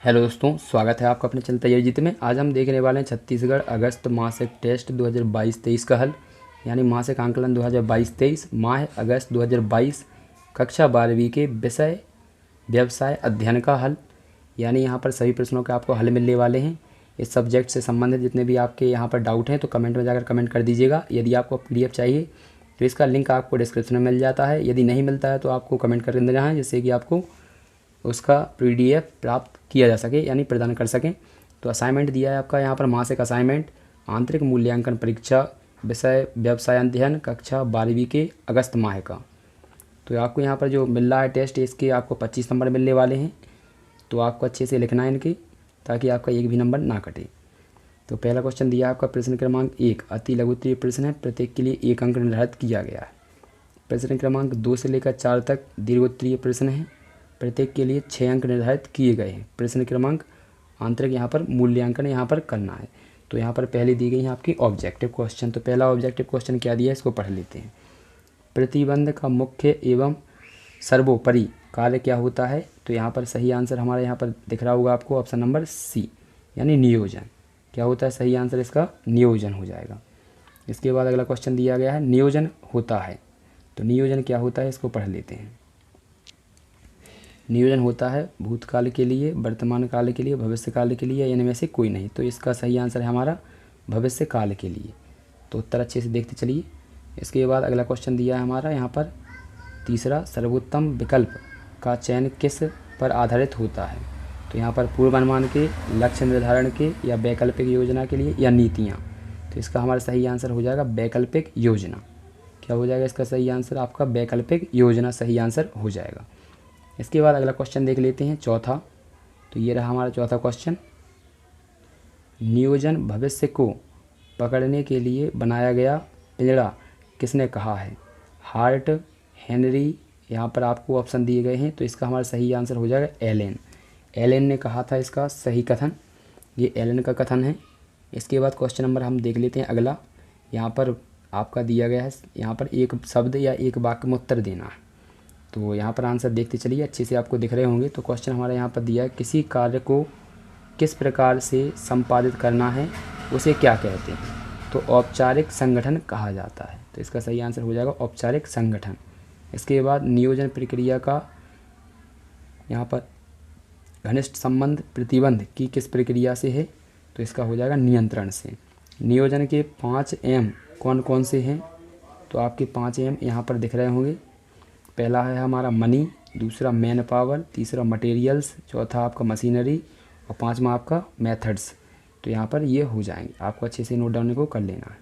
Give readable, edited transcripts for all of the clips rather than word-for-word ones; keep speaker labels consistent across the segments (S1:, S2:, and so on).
S1: Hello दोस्तों, स्वागत है आपका अपने चल तैयारी जीत में। आज हम देखने वाले हैं छत्तीसगढ़ अगस्त मासिक टेस्ट 2022-23 का हल, यानी मासिक आंकलन 2022-23 माह अगस्त 2022 कक्षा 12वीं के विषय व्यवसाय अध्ययन का हल। यानी यहाँ पर सभी प्रश्नों के आपको हल मिलने वाले हैं। इस सब्जेक्ट से संबंधित जितने भी आपके यहाँ पर डाउट हैं तो कमेंट में जाकर कमेंट कर दीजिएगा। यदि आपको PDF चाहिए तो इसका लिंक आपको डिस्क्रिप्शन में मिल जाता है। यदि नहीं मिलता है तो आपको कमेंट कर देना है, जिससे कि आपको उसका PDF प्राप्त किया जा सके, यानी प्रदान कर सकें। तो असाइनमेंट दिया है आपका यहाँ पर मासिक असाइनमेंट आंतरिक मूल्यांकन परीक्षा विषय व्यवसाय अध्ययन कक्षा 12वीं के अगस्त माह का। तो आपको यहाँ पर जो मिल रहा है टेस्ट, इसके आपको 25 नंबर मिलने वाले हैं। तो आपको अच्छे से लिखना है इनके, ताकि आपका एक भी नंबर ना कटे। तो पहला क्वेश्चन दिया है आपका प्रश्न क्रमांक 1 अति लघु उत्तरीय प्रश्न है, प्रत्येक के लिए 1 अंक निर्धारित किया गया है। प्रश्न क्रमांक 2 से लेकर 4 तक दीर्घ उत्तरीय प्रश्न है, प्रत्येक के लिए 6 अंक निर्धारित किए गए हैं। प्रश्न क्रमांक आंतरिक यहाँ पर मूल्यांकन यहाँ पर करना है। तो यहाँ पर पहले दी गई है आपकी ऑब्जेक्टिव क्वेश्चन। तो पहला ऑब्जेक्टिव क्वेश्चन क्या दिया है, इसको पढ़ लेते हैं। प्रतिबंध का मुख्य एवं सर्वोपरि कार्य क्या होता है? तो यहाँ पर सही आंसर हमारे यहाँ पर दिख रहा होगा आपको, ऑप्शन नंबर सी, यानी नियोजन। क्या होता है सही आंसर इसका? नियोजन हो जाएगा। इसके बाद अगला क्वेश्चन दिया गया है नियोजन होता है। तो नियोजन क्या होता है, इसको पढ़ लेते हैं। नियोजन होता है भूतकाल के लिए, वर्तमान काल के लिए, भविष्य काल के लिए, या इनमें से कोई नहीं। तो इसका सही आंसर है हमारा भविष्य काल के लिए। तो उत्तर अच्छे से देखते चलिए। इसके बाद अगला क्वेश्चन दिया है हमारा यहाँ पर तीसरा, सर्वोत्तम विकल्प का चयन किस पर आधारित होता है? तो यहाँ पर पूर्वानुमान के, लक्ष्य निर्धारण के, या वैकल्पिक योजना के लिए, या नीतियाँ। तो इसका हमारा सही आंसर हो जाएगा वैकल्पिक योजना। क्या हो जाएगा इसका सही आंसर? आपका वैकल्पिक योजना सही आंसर हो जाएगा। इसके बाद अगला क्वेश्चन देख लेते हैं, चौथा। तो ये रहा हमारा चौथा क्वेश्चन। नियोजन भविष्य को पकड़ने के लिए बनाया गया पिंजड़ा किसने कहा है? हार्ट, हेनरी, यहाँ पर आपको ऑप्शन दिए गए हैं। तो इसका हमारा सही आंसर हो जाएगा एलेन। एलेन ने कहा था इसका सही कथन, ये एलेन का कथन है। इसके बाद क्वेश्चन नंबर हम देख लेते हैं अगला। यहाँ पर आपका दिया गया है, यहाँ पर एक शब्द या एक वाक्य में उत्तर देना है। तो यहाँ पर आंसर देखते चलिए, अच्छे से आपको दिख रहे होंगे। तो क्वेश्चन हमारा यहाँ पर दिया है किसी कार्य को किस प्रकार से संपादित करना है उसे क्या कहते हैं? तो औपचारिक संगठन कहा जाता है। तो इसका सही आंसर हो जाएगा औपचारिक संगठन। इसके बाद नियोजन प्रक्रिया का यहाँ पर घनिष्ठ संबंध प्रतिबंध की किस प्रक्रिया से है? तो इसका हो जाएगा नियंत्रण से। नियोजन के 5 M कौन कौन से हैं? तो आपके 5 M यहाँ पर दिख रहे होंगे। पहला है हमारा मनी, दूसरा मैन पावर, तीसरा मटेरियल्स, चौथा आपका मशीनरी, और 5वां आपका मेथड्स। तो यहाँ पर ये हो जाएंगे, आपको अच्छे से नोट डाउन को कर लेना है।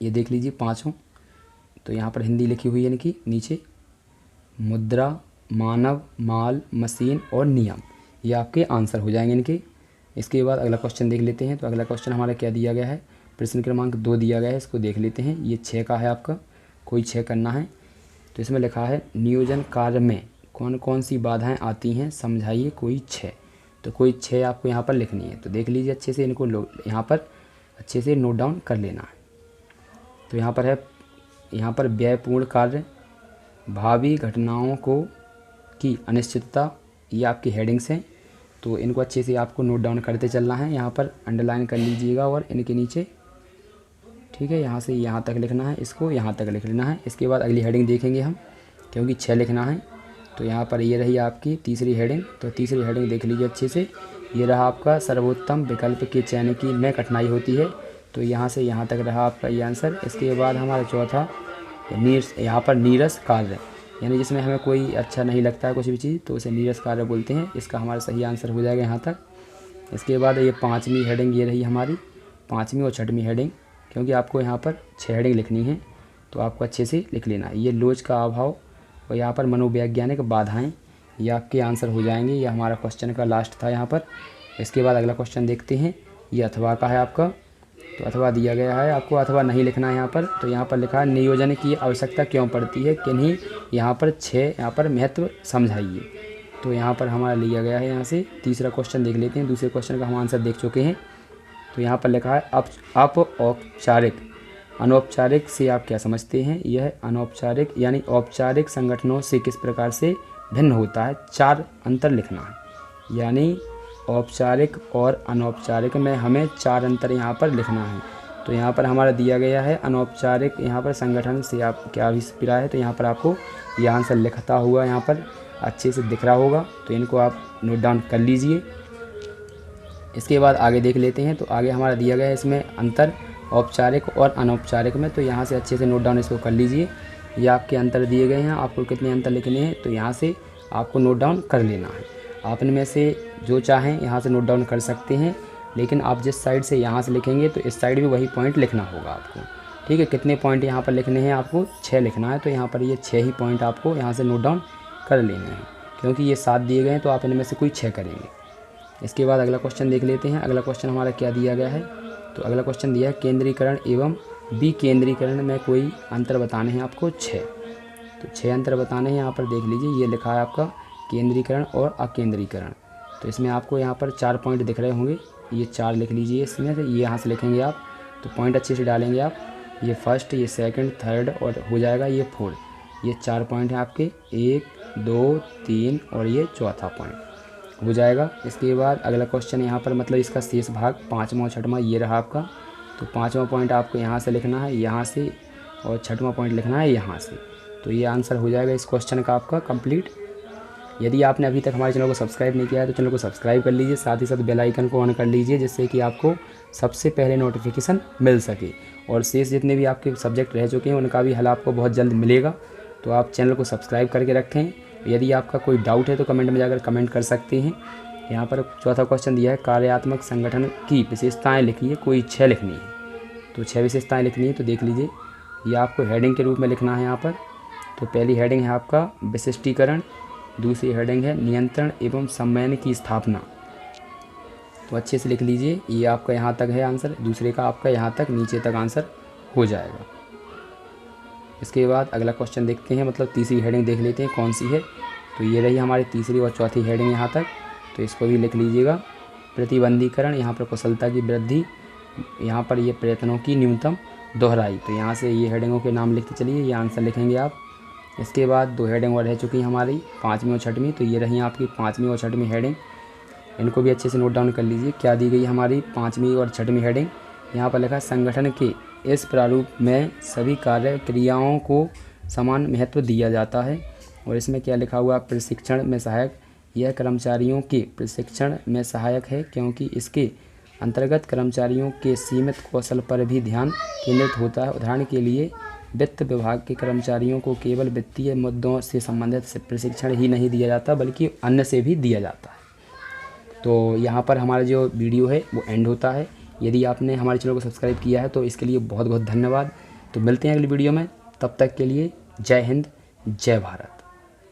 S1: ये देख लीजिए पाँचों। तो यहाँ पर हिंदी लिखी हुई है इनकी नीचे, मुद्रा, मानव, माल, मशीन और नियम। ये आपके आंसर हो जाएंगे इनके। इसके बाद अगला क्वेश्चन देख लेते हैं। तो अगला क्वेश्चन हमारा क्या दिया गया है, प्रश्न क्रमांक 2 दिया गया है, इसको देख लेते हैं। ये 6 का है आपका, कोई 6 करना है। तो इसमें लिखा है नियोजन कार्य में कौन कौन सी बाधाएं आती हैं, समझाइए कोई 6। तो कोई 6 आपको यहाँ पर लिखनी है। तो देख लीजिए अच्छे से, इनको यहाँ पर अच्छे से नोट डाउन कर लेना है। तो यहाँ पर है, यहाँ पर व्ययपूर्ण कार्य, भावी घटनाओं को की अनिश्चितता, ये आपकी हेडिंग्स हैं। तो इनको अच्छे से आपको नोट डाउन करते चलना है। यहाँ पर अंडरलाइन कर लीजिएगा और इनके नीचे, ठीक है, यहाँ से यहाँ तक लिखना है, इसको यहाँ तक लिख लेना है। इसके बाद अगली हेडिंग देखेंगे हम, क्योंकि 6 लिखना है। तो यहाँ पर ये रही आपकी तीसरी हेडिंग। तो तीसरी हेडिंग देख लीजिए अच्छे से। ये रहा आपका सर्वोत्तम विकल्प के चयन की में कठिनाई होती है। तो यहाँ से यहाँ तक रहा आपका ये आंसर। इसके बाद हमारा चौथा, यहाँ पर नीरस कार्य, यानी जिसमें हमें कोई अच्छा नहीं लगता है कुछ भी चीज़, तो उसे नीरस कार्य बोलते हैं। इसका हमारा सही आंसर हो जाएगा यहाँ तक। इसके बाद ये 5वीं हेडिंग ये रही हमारी, 5वीं और 6वीं हेडिंग, क्योंकि आपको यहाँ पर 6 हेडिंग लिखनी है। तो आपको अच्छे से लिख लेना है। ये लोच का अभाव और यहाँ पर मनोवैज्ञानिक बाधाएं, ये आपके आंसर हो जाएंगे। ये हमारा क्वेश्चन का लास्ट था यहाँ पर। इसके बाद अगला क्वेश्चन देखते हैं। ये अथवा का है आपका। तो अथवा दिया गया है, आपको अथवा नहीं लिखना है यहाँ पर। तो यहाँ पर लिखा है नियोजन की आवश्यकता क्यों पड़ती है, किन्हीं यहाँ पर 6 यहाँ पर महत्व समझाइए। तो यहाँ पर हमारा लिया गया है। यहाँ से तीसरा क्वेश्चन देख लेते हैं। दूसरे क्वेश्चन का हम आंसर देख चुके हैं। तो यहाँ पर लिखा है औपचारिक, अनौपचारिक से आप क्या समझते हैं? यह अनौपचारिक यानी औपचारिक संगठनों से किस प्रकार से भिन्न होता है? 4 अंतर लिखना है। यानी औपचारिक और अनौपचारिक में हमें 4 अंतर यहाँ पर लिखना है। तो यहाँ पर हमारा दिया गया है अनौपचारिक, यहाँ पर संगठन से आप क्या अभिप्राय है, तो यहाँ पर आपको ये आंसर लिखता हुआ यहाँ पर अच्छे से दिख रहा होगा, तो इनको आप नोट डाउन कर लीजिए। इसके बाद आगे देख लेते हैं। तो आगे हमारा दिया गया है इसमें अंतर औपचारिक और अनौपचारिक में, तो यहाँ से अच्छे से नोट डाउन इसको कर लीजिए। ये आपके अंतर दिए गए हैं, आपको कितने अंतर लिखने हैं तो यहाँ से आपको नोट डाउन कर लेना है। आप इनमें से जो चाहें यहाँ से नोट डाउन कर सकते हैं, लेकिन आप जिस साइड से यहाँ से लिखेंगे तो इस साइड भी वही पॉइंट लिखना होगा आपको। ठीक है, कितने पॉइंट यहाँ पर लिखने हैं, आपको 6 लिखना है। तो यहाँ पर ये 6 ही पॉइंट आपको यहाँ से नोट डाउन कर लेने हैं, क्योंकि ये 7 दिए गए हैं तो आप इनमें से कोई 6 करेंगे। इसके बाद अगला क्वेश्चन देख लेते हैं। अगला क्वेश्चन हमारा क्या दिया गया है, तो अगला क्वेश्चन दिया है केंद्रीकरण एवं विकेंद्रीकरण में कोई अंतर बताने हैं आपको 6। तो 6 अंतर बताने हैं। यहाँ पर देख लीजिए, ये लिखा है आपका केंद्रीकरण और अकेंद्रीकरण। तो इसमें आपको यहाँ पर 4 पॉइंट दिख रहे होंगे, ये 4 लिख लीजिए इसमें से। ये यहाँ से लिखेंगे आप, तो पॉइंट अच्छे से डालेंगे आप। ये फर्स्ट, ये सेकंड, थर्ड और हो जाएगा ये 4। ये 4 पॉइंट हैं आपके, 1, 2, 3 और ये चौथा पॉइंट हो जाएगा। इसके बाद अगला क्वेश्चन यहाँ पर मतलब इसका शेष भाग 5वां और 6वां ये रहा आपका। तो 5वां पॉइंट आपको यहाँ से लिखना है, यहाँ से, और 6वां पॉइंट लिखना है यहाँ से। तो ये आंसर हो जाएगा इस क्वेश्चन का आपका कंप्लीट। यदि आपने अभी तक हमारे चैनल को सब्सक्राइब नहीं किया है तो चैनल को सब्सक्राइब कर लीजिए, साथ ही साथ बेल आइकन को ऑन कर लीजिए, जिससे कि आपको सबसे पहले नोटिफिकेशन मिल सके। और शेष जितने भी आपके सब्जेक्ट रह चुके हैं उनका भी हल आपको बहुत जल्द मिलेगा। तो आप चैनल को सब्सक्राइब करके रखें। यदि आपका कोई डाउट है तो कमेंट में जाकर कमेंट कर सकते हैं। यहाँ पर चौथा क्वेश्चन दिया है कार्यात्मक संगठन की विशेषताएँ लिखिए, कोई 6 लिखनी है। तो 6 विशेषताएँ लिखनी है। तो देख लीजिए, ये आपको हेडिंग के रूप में लिखना है यहाँ पर। तो पहली हेडिंग है आपका विशिष्टीकरण, दूसरी हेडिंग है नियंत्रण एवं समन्वय की स्थापना। तो अच्छे से लिख लीजिए, ये आपका यहाँ तक है आंसर, दूसरे का आपका यहाँ तक नीचे तक आंसर हो जाएगा। इसके बाद अगला क्वेश्चन देखते हैं, मतलब तीसरी हेडिंग देख लेते हैं कौन सी है। तो ये रही हमारी तीसरी और चौथी हेडिंग यहाँ तक, तो इसको भी लिख लीजिएगा। प्रतिबंधीकरण, यहाँ पर कुशलता की वृद्धि, यहाँ पर ये प्रयत्नों की न्यूनतम दोहराई। तो यहाँ से ये हेडिंगों के नाम लिखते चलिए, ये आंसर लिखेंगे आप। इसके बाद 2 हेडिंग और रह चुकी हैं हमारी, 5वीं और 6वीं। तो ये रही आपकी 5वीं और 6वीं हेडिंग, इनको भी अच्छे से नोट डाउन कर लीजिए। क्या दी गई हमारी 5वीं और 6वीं हेडिंग, यहाँ पर लिखा है संगठन के इस प्रारूप में सभी कार्य क्रियाओं को समान महत्व दिया जाता है। और इसमें क्या लिखा हुआ, प्रशिक्षण में सहायक, यह कर्मचारियों के प्रशिक्षण में सहायक है क्योंकि इसके अंतर्गत कर्मचारियों के सीमित कौशल पर भी ध्यान केंद्रित होता है। उदाहरण के लिए वित्त विभाग के कर्मचारियों को केवल वित्तीय मुद्दों से संबंधित प्रशिक्षण ही नहीं दिया जाता बल्कि अन्य से भी दिया जाता है। तो यहाँ पर हमारा जो वीडियो है वो एंड होता है। यदि आपने हमारे चैनल को सब्सक्राइब किया है तो इसके लिए बहुत बहुत धन्यवाद। तो मिलते हैं अगली वीडियो में, तब तक के लिए जय हिंद, जय भारत।